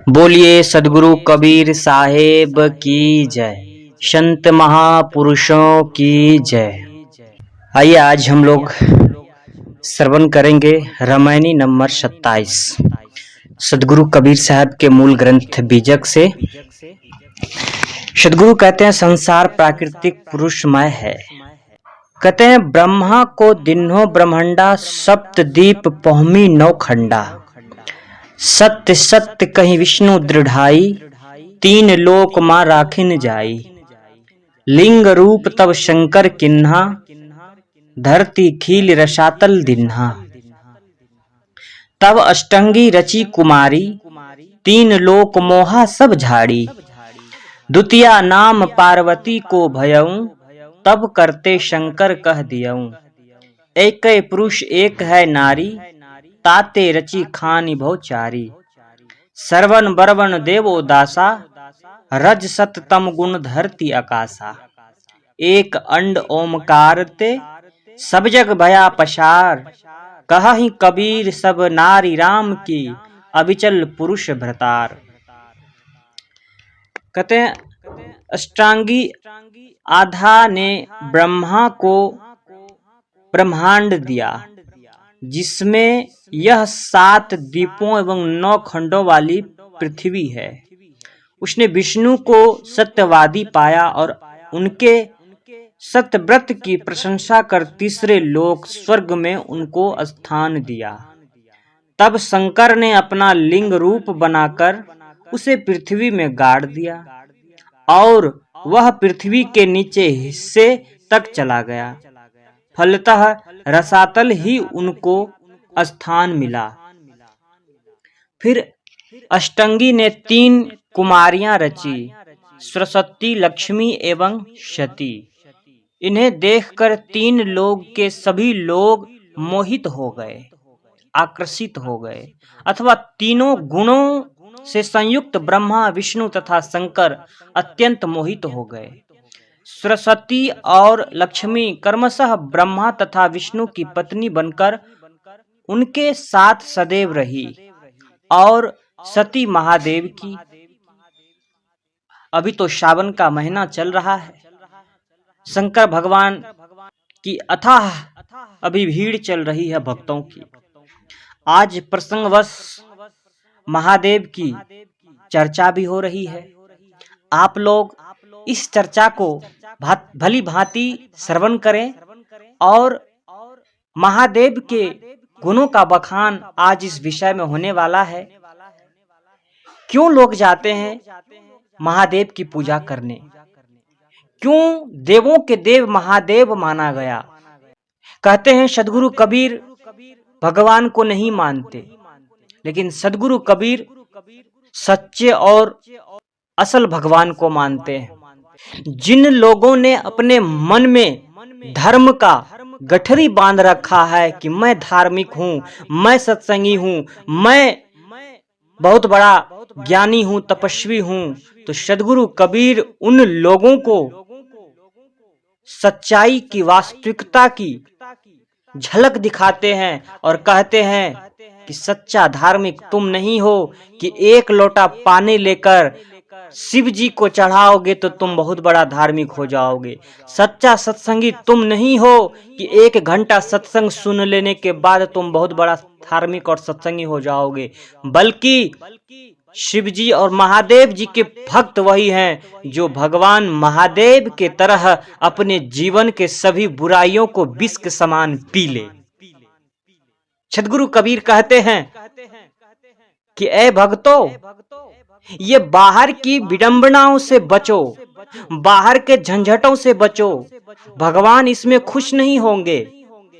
बोलिए सदगुरु कबीर साहेब की जय। संत महापुरुषों की जय। आइए आज हम लोग श्रवण करेंगे रामायणी नंबर 27 सदगुरु कबीर साहब के मूल ग्रंथ बीजक से। सदगुरु कहते हैं संसार प्राकृतिक पुरुषमय है। कहते हैं ब्रह्मा को दिन्हो ब्रह्मंडा सप्तदीप पहुमी नौ खंडा। सत्य सत्य कहीं विष्णु दृढ़ाई तीन लोक मां राखिन जाई। लिंग रूप तब शंकर किन्हा धरती खील रसातल दिन्हा। तब अष्टंगी रची कुमारी तीन लोक मोहा सब झाड़ी। द्वितीया नाम पार्वती को भयऊं तब करते शंकर कह दियऊं। एक पुरुष एक है नारी ताते रची खानी भौचारी। सर्वन बरवन देवो दासा रज सत तम गुण धरती आकाशा। एक अंड ओमकार ते सब जग भया पसार। कहहि कबीर सब नारी राम की अविचल पुरुष भ्रतार। कहते हैं अष्टांगी आधा ने ब्रह्मा को ब्रह्मांड दिया जिसमें यह 7 द्वीपों एवं 9 खंडों वाली पृथ्वी है। उसने विष्णु को सत्यवादी पाया और उनके सत्यव्रत की प्रशंसा कर तीसरे लोक स्वर्ग में उनको स्थान दिया। तब शंकर ने अपना लिंग रूप बनाकर उसे पृथ्वी में गाड़ दिया और वह पृथ्वी के नीचे हिस्से तक चला गया। फलतः रसातल ही उनको स्थान मिला। फिर अष्टंगी ने 3 कुमारियां रची सरस्वती लक्ष्मी एवं सती। इन्हें देखकर 3 लोग के सभी लोग मोहित हो गए, आकर्षित हो गए अथवा तीनों गुणों से संयुक्त ब्रह्मा विष्णु तथा शंकर अत्यंत मोहित हो गए। सरस्वती और लक्ष्मी क्रमशः ब्रह्मा तथा विष्णु की पत्नी बनकर उनके साथ सदैव रही और सती महादेव की। अभी तो सावन का महीना चल रहा है। शंकर भगवान की अथाह अभी भीड़ चल रही है भक्तों की। आज प्रसंगवश महादेव की चर्चा भी हो रही है। आप लोग इस चर्चा को भली भांति श्रवण करें और महादेव के गुणों का बखान आज इस विषय में होने वाला है। क्यों लोग जाते हैं महादेव की पूजा करने? क्यों देवों के देव महादेव माना गया? कहते हैं सदगुरु कबीर भगवान को नहीं मानते, लेकिन सदगुरु कबीर सच्चे और असल भगवान को मानते हैं। जिन लोगों ने अपने मन में धर्म का गठरी बांध रखा है कि मैं धार्मिक हूँ, मैं सत्संगी हूँ, मैं बहुत बड़ा ज्ञानी हूँ, तपस्वी हूँ, तो सदगुरु कबीर उन लोगों को सच्चाई की, वास्तविकता की झलक दिखाते हैं और कहते हैं कि सच्चा धार्मिक तुम नहीं हो कि एक लोटा पानी लेकर शिव जी को चढ़ाओगे तो तुम बहुत बड़ा धार्मिक हो जाओगे। सच्चा सत्संगी तुम नहीं हो कि 1 घंटा सत्संग सुन लेने के बाद तुम बहुत बड़ा धार्मिक और सत्संगी हो जाओगे, बल्कि शिव जी और महादेव जी के भक्त वही हैं जो भगवान महादेव के तरह अपने जीवन के सभी बुराइयों को विष के समान पी ले। सदगुरु कबीर कहते हैं कि ऐ भक्तों, ये बाहर की विडंबनाओं से बचो, बाहर के झंझटों से बचो। भगवान इसमें खुश नहीं होंगे।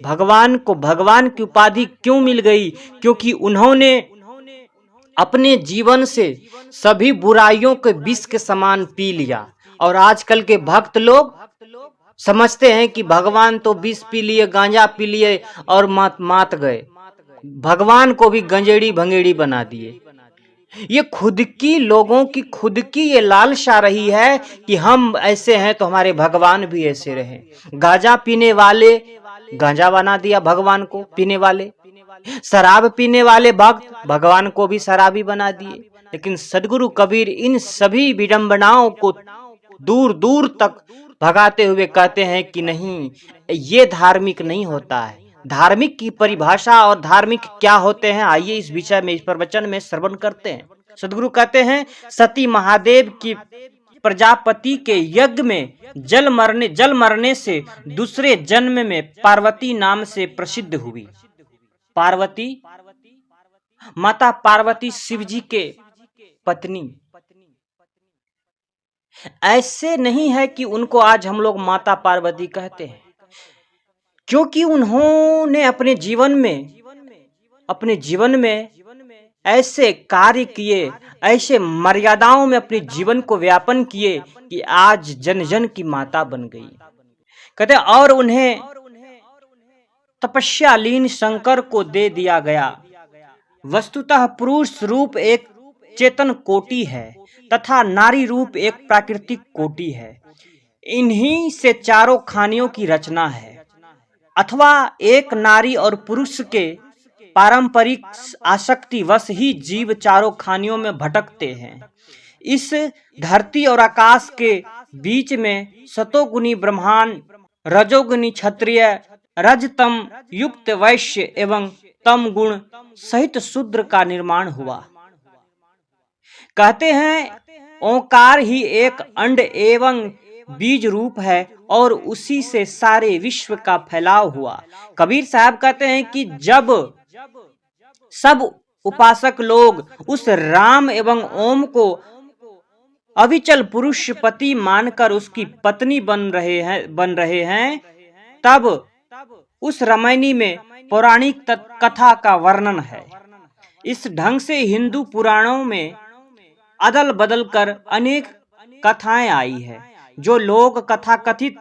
भगवान को भगवान की उपाधि क्यों मिल गई? क्योंकि उन्होंने अपने जीवन से सभी बुराइयों के विष के समान पी लिया। और आजकल के भक्त लोग समझते हैं कि भगवान तो विष पी लिए, गांजा पी लिए और मात गए। भगवान को भी गंजेड़ी भंगेड़ी बना दिए। ये खुद की लोगों की खुद की ये लालसा रही है कि हम ऐसे हैं तो हमारे भगवान भी ऐसे रहे। गांजा पीने वाले गांजा बना दिया भगवान को पीने वाले, शराब पीने वाले भक्त भगवान को भी शराबी बना दिए। लेकिन सद्गुरु कबीर इन सभी विडंबनाओं को दूर दूर तक भगाते हुए कहते हैं कि नहीं, ये धार्मिक नहीं होता है। धार्मिक की परिभाषा और धार्मिक क्या होते हैं, आइए इस विषय में, इस प्रवचन में श्रवण करते हैं। सद्गुरु कहते हैं, सती महादेव की प्रजापति के यज्ञ में जल मरने से दूसरे जन्म में पार्वती नाम से प्रसिद्ध हुई। पार्वती, माता पार्वती शिव जी के पत्नी। ऐसे नहीं है कि उनको आज हम लोग माता पार्वती कहते हैं, क्योंकि उन्होंने अपने जीवन में ऐसे कार्य किए, ऐसे मर्यादाओं में अपने जीवन को व्यापन किए कि आज जन जन की माता बन गई। कहते और उन्हें तपस्यालीन शंकर को दे दिया गया। वस्तुतः पुरुष रूप एक चेतन कोटि है तथा नारी रूप एक प्राकृतिक कोटि है। इन्हीं से चारों खानियों की रचना है, अथवा एक नारी और पुरुष के पारंपरिक आसक्तिवश ही जीव चारों खानियों में भटकते हैं। इस धरती और आकाश के बीच में सतोगुणी ब्रह्मांड, रजोगुणी क्षत्रिय, रजतम युक्त वैश्य एवं तम गुण सहित शूद्र का निर्माण हुआ। कहते हैं ओंकार ही एक अंड एवं बीज रूप है और उसी से सारे विश्व का फैलाव हुआ। कबीर साहब कहते हैं कि जब सब उपासक लोग उस राम एवं ओम को अविचल पुरुष पति मानकर उसकी पत्नी बन रहे हैं, तब उस रामायणी में पौराणिक कथा का वर्णन है। इस ढंग से हिंदू पुराणों में अदल बदल कर अनेक कथाएं आई है। जो लोग कथा कथित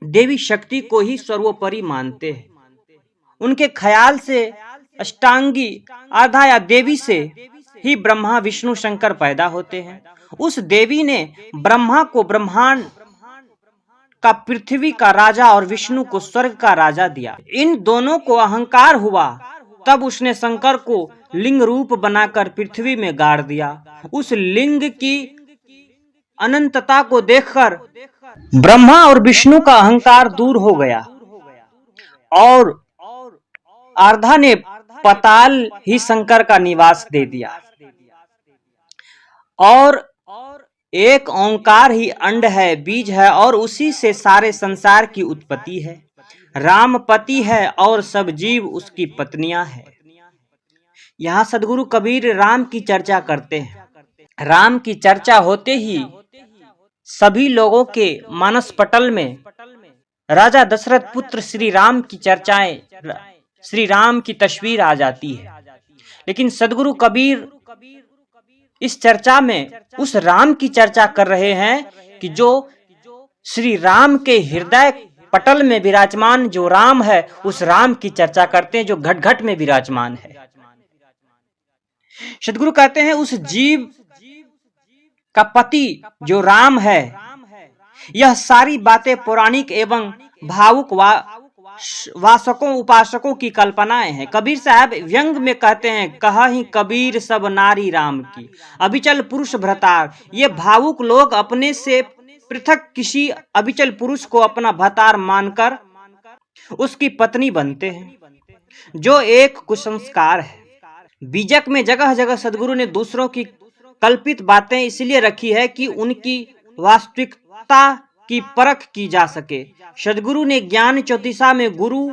देवी शक्ति को ही सर्वोपरि मानते हैं, उनके ख्याल से अष्टांगी आधा या देवी से ही ब्रह्मा विष्णु शंकर पैदा होते हैं। उस देवी ने ब्रह्मा को ब्रह्मांड का पृथ्वी का राजा और विष्णु को स्वर्ग का राजा दिया। इन दोनों को अहंकार हुआ, तब उसने शंकर को लिंग रूप बनाकर पृथ्वी में गाड़ दिया। उस लिंग की अनंतता को देखकर ब्रह्मा और विष्णु का अहंकार दूर हो गया और आर्धा ने पताल ही शंकर का निवास दे दिया और एक ओंकार ही अंड है, बीज है और उसी से सारे संसार की उत्पत्ति है। राम पति है और सब जीव उसकी पत्नियां हैं। यहाँ सद्गुरु कबीर राम की चर्चा करते हैं। राम की चर्चा होते ही सभी लोगों के मानस पटल में राजा दशरथ पुत्र श्री राम की चर्चाएं, श्री राम की तस्वीर आ जाती है। लेकिन सद्गुरु कबीर इस चर्चा में उस राम की चर्चा कर रहे हैं कि जो श्री राम के हृदय पटल में विराजमान जो राम है, उस राम की चर्चा करते हैं जो घट घट में विराजमान है। सद्गुरु कहते हैं उस जीव का पति जो राम है। यह सारी बातें पौराणिक एवं भावुक वासकों उपासकों की कल्पनाएं हैं। कबीर साहब व्यंग में कहते हैं, कहा ही कबीर सब नारी राम की, अविचल पुरुष भ्रतार। ये भावुक लोग अपने से पृथक किसी अविचल पुरुष को अपना भतार मानकर उसकी पत्नी बनते हैं, जो एक कुसंस्कार है। बीजक में जगह जगह सद्गुरु ने दूसरों की कल्पित बातें इसलिए रखी है कि उनकी वास्तविकता की परख की जा सके। सद्गुरु ने ज्ञान चौतीसा में गुरु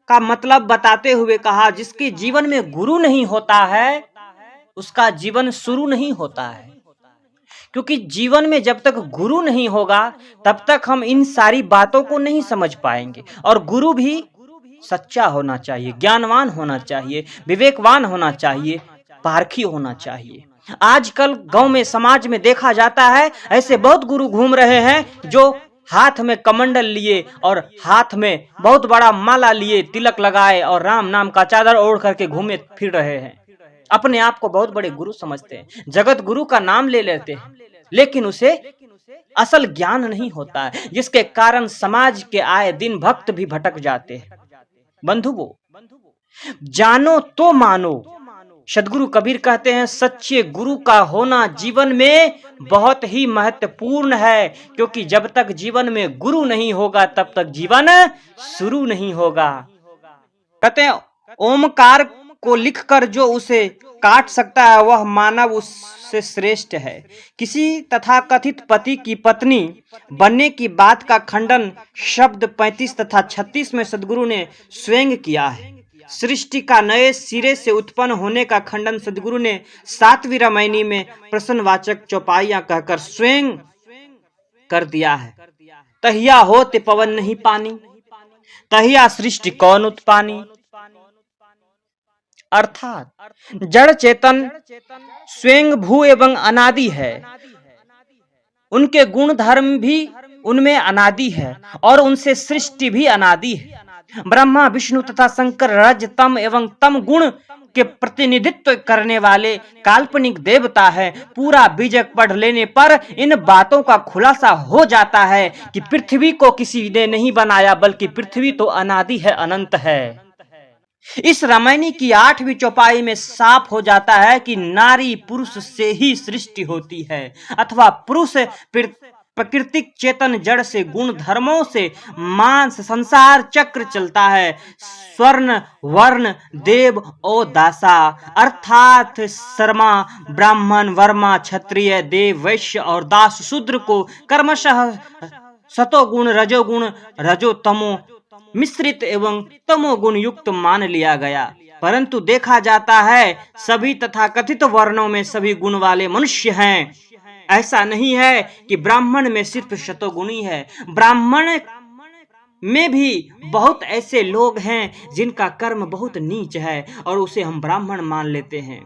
का मतलब बताते हुए कहा, जिसके जीवन में गुरु नहीं होता है उसका जीवन शुरू नहीं होता है। क्योंकि जीवन में जब तक गुरु नहीं होगा तब तक हम इन सारी बातों को नहीं समझ पाएंगे। और गुरु भी सच्चा होना चाहिए, ज्ञानवान होना चाहिए, विवेकवान होना चाहिए, पारखी होना चाहिए। आजकल गांव में समाज में देखा जाता है ऐसे बहुत गुरु घूम रहे हैं जो हाथ में कमंडल लिए और हाथ में बहुत बड़ा माला लिए, तिलक लगाए और राम नाम का चादर ओढ़ करके घूमे फिर रहे हैं। अपने आप को बहुत बड़े गुरु समझते हैं, जगत गुरु का नाम ले लेते हैं, लेकिन उसे असल ज्ञान नहीं होता है, जिसके कारण समाज के आए दिन भक्त भी भटक जाते हैं। बंधुओं, जानो तो मानो सदगुरु कबीर कहते हैं, सच्चे गुरु का होना जीवन में बहुत ही महत्वपूर्ण है, क्योंकि जब तक जीवन में गुरु नहीं होगा तब तक जीवन शुरू नहीं होगा। कहते हैं, ओमकार को लिखकर जो उसे काट सकता है वह मानव उससे श्रेष्ठ है। किसी तथाकथित पति की पत्नी बनने की बात का खंडन शब्द 35 तथा 36 में सदगुरु ने स्वयं किया है। सृष्टि का नए सिरे से उत्पन्न होने का खंडन सदगुरु ने 7वीं रामायणी में प्रश्नवाचक चौपाइयां कहकर स्वयं कर दिया है। तहिया होते पवन नहीं पानी, तहिया सृष्टि कौन उत्पानी। अर्थात जड़ चेतन स्वयं भू एवं अनादि है, उनके गुण धर्म भी उनमें अनादि है और उनसे सृष्टि भी अनादि है। ब्रह्मा विष्णु तथा शंकर रज तम एवं तम गुण के प्रतिनिधित्व करने वाले काल्पनिक देवता है। पूरा बीजक पढ़ लेने पर इन बातों का खुलासा हो जाता है कि पृथ्वी को किसी ने नहीं बनाया, बल्कि पृथ्वी तो अनादि है, अनंत है। इस रामायणी की 8वीं चौपाई में साफ हो जाता है कि नारी पुरुष से ही सृष्टि होती है, अथवा पुरुष प्राकृतिक चेतन जड़ से गुण धर्मों से मांस संसार चक्र चलता है। स्वर्ण वर्ण देव और दासा अर्थात शर्मा ब्राह्मण वर्मा क्षत्रिय देव वैश्य और दास शूद्र को क्रमशः सतोगुण रजोगुण रजोतमो मिश्रित एवं तमोगुण युक्त मान लिया गया। परंतु देखा जाता है सभी तथाकथित वर्णों में सभी गुण वाले मनुष्य हैं। ऐसा नहीं है कि ब्राह्मण में सिर्फ शतोगुणी है, ब्राह्मण में भी बहुत ऐसे लोग हैं जिनका कर्म बहुत नीच है और उसे हम ब्राह्मण मान लेते हैं।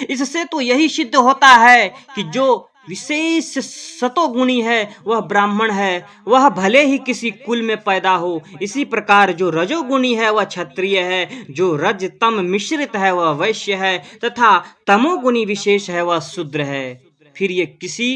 इससे तो यही सिद्ध होता है कि जो विशेष सतोगुणी है वह ब्राह्मण है, वह भले ही किसी कुल में पैदा हो। इसी प्रकार जो रजोगुणी है वह क्षत्रिय है, जो रज तम मिश्रित है वह वैश्य है तथा तमोगुणी विशेष है वह शूद्र है। फिर ये किसी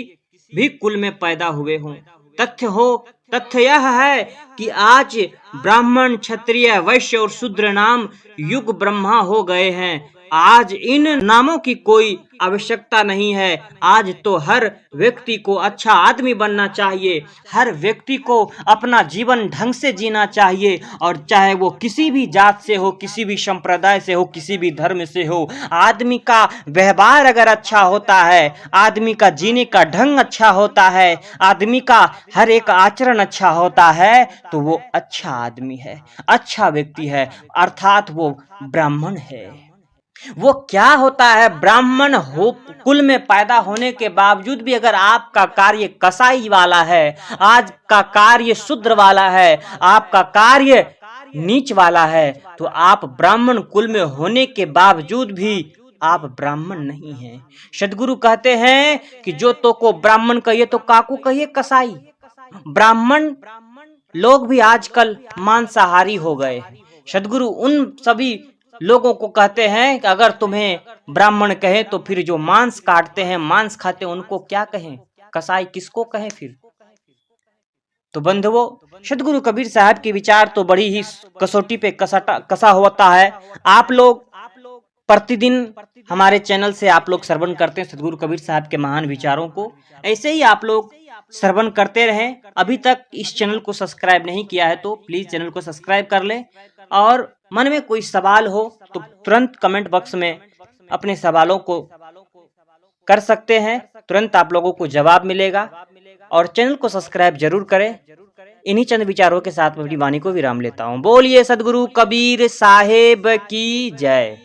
भी कुल में पैदा हुए हों। तथ्य यह है कि आज ब्राह्मण क्षत्रिय वैश्य और शूद्र नाम युग ब्रह्मा हो गए हैं। आज इन नामों की कोई आवश्यकता नहीं है। आज तो हर व्यक्ति को अच्छा आदमी बनना चाहिए, हर व्यक्ति को अपना जीवन ढंग से जीना चाहिए, और चाहे वो किसी भी जात से हो, किसी भी संप्रदाय से हो, किसी भी धर्म से हो। आदमी का व्यवहार अगर अच्छा होता है, आदमी का जीने का ढंग अच्छा होता है, आदमी का हर एक आचरण अच्छा होता है, तो वो अच्छा आदमी है, अच्छा व्यक्ति है, अर्थात वो ब्राह्मण है। वो क्या होता है, ब्राह्मण हो कुल में पैदा होने के बावजूद भी अगर आपका कार्य कसाई वाला है, आज का कार्य शूद्र वाला है, आपका कार्य नीच वाला है, तो आप ब्राह्मण कुल में होने के बावजूद भी आप ब्राह्मण नहीं हैं। सदगुरु कहते हैं कि जो तो को ब्राह्मण कहिए तो काकू कहिए कसाई। ब्राह्मण लोग भी आजकल मांसाहारी हो गए हैं। सदगुरु उन सभी लोगों को कहते हैं कि अगर तुम्हें ब्राह्मण कहें तो फिर जो मांस काटते हैं, मांस खाते हैं, उनको क्या कहें, कसाई किसको कहें फिर। तो बंधुओं, सदगुरु कबीर साहब के विचार तो बड़ी ही कसौटी पे कसा होता है। आप लोग प्रतिदिन हमारे चैनल से आप लोग श्रवण करते हैं सदगुरु कबीर साहब के महान विचारों को। ऐसे ही आप लोग श्रवण करते रहें। अभी तक इस चैनल को सब्सक्राइब नहीं किया है तो प्लीज चैनल को सब्सक्राइब कर लें, और मन में कोई सवाल हो तो तुरंत कमेंट बॉक्स में अपने सवालों को कर सकते हैं, तुरंत आप लोगों को जवाब मिलेगा। और चैनल को सब्सक्राइब जरूर करें। इन्हीं चंद विचारों के साथ मैं अपनी वाणी को विराम लेता हूँ। बोलिए सदगुरु कबीर साहेब की जय।